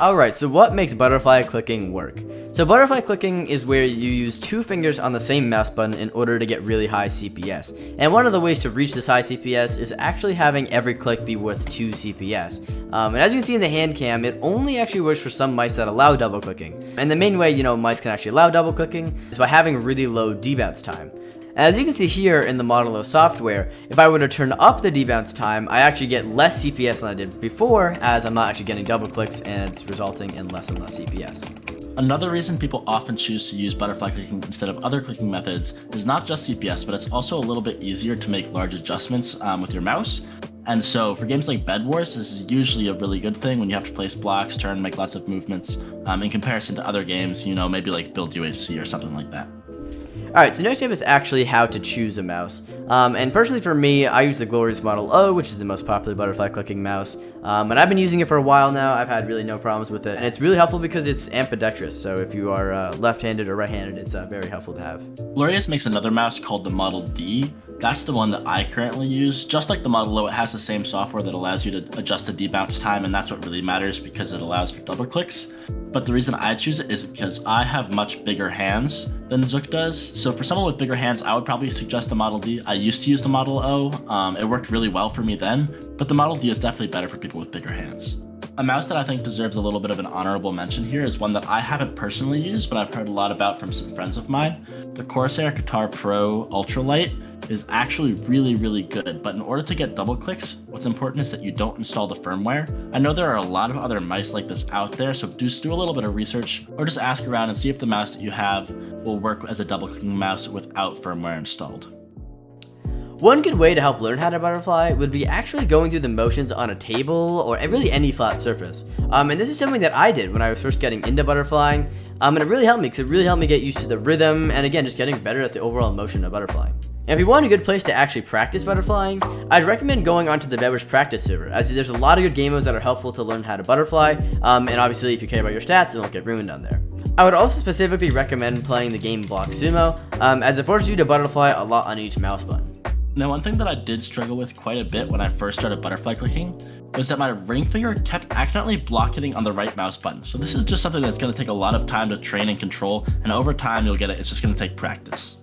Alright, so what makes butterfly clicking work? So butterfly clicking is where you use two fingers on the same mouse button in order to get really high CPS. And one of the ways to reach this high CPS is actually having every click be worth 2 CPS. And as you can see in the hand cam, it only actually works for some mice that allow double clicking. And the main way, mice can actually allow double clicking is by having really low debounce time. As you can see here in the Model O software, if I were to turn up the debounce time, I actually get less CPS than I did before, as I'm not actually getting double clicks and it's resulting in less and less CPS. Another reason people often choose to use butterfly clicking instead of other clicking methods is not just CPS, but it's also a little bit easier to make large adjustments with your mouse. And so for games like Bedwars, this is usually a really good thing when you have to place blocks, turn, make lots of movements in comparison to other games, maybe like Build UHC or something like that. Alright, so next tip is actually how to choose a mouse. And personally for me, I use the glorious Model O, which is the most popular butterfly clicking mouse. And I've been using it for a while now. I've had really no problems with it. And it's really helpful because it's ambidextrous. So if you are left-handed or right-handed, it's very helpful to have. Glorious makes another mouse called the Model D. That's the one that I currently use. Just like the Model O, it has the same software that allows you to adjust the debounce time, and that's what really matters because it allows for double clicks. But the reason I choose it is because I have much bigger hands than oZook does. So for someone with bigger hands, I would probably suggest the Model D. I used to use the Model O. It worked really well for me then, but the Model D is definitely better for people with bigger hands. A mouse that I think deserves a little bit of an honorable mention here is one that I haven't personally used, but I've heard a lot about from some friends of mine. The Parccer Guitar Pro Ultralight is actually really, really good, but in order to get double clicks, what's important is that you don't install the firmware. I know there are a lot of other mice like this out there, so just do a little bit of research or just ask around and see if the mouse that you have will work as a double clicking mouse without firmware installed. One good way to help learn how to butterfly would be actually going through the motions on a table or really any flat surface. And this is something that I did when I was first getting into butterflying, and it really helped me because it really helped me get used to the rhythm and again, just getting better at the overall motion of butterflying. And if you want a good place to actually practice butterflying, I'd recommend going onto the Bedwars practice server, as there's a lot of good game modes that are helpful to learn how to butterfly, and obviously if you care about your stats, it won't get ruined on there. I would also specifically recommend playing the game Block Sumo, as it forces you to butterfly a lot on each mouse button. Now, one thing that I did struggle with quite a bit when I first started butterfly clicking was that my ring finger kept accidentally block hitting on the right mouse button. So this is just something that's going to take a lot of time to train and control, and over time you'll get it. It's just going to take practice.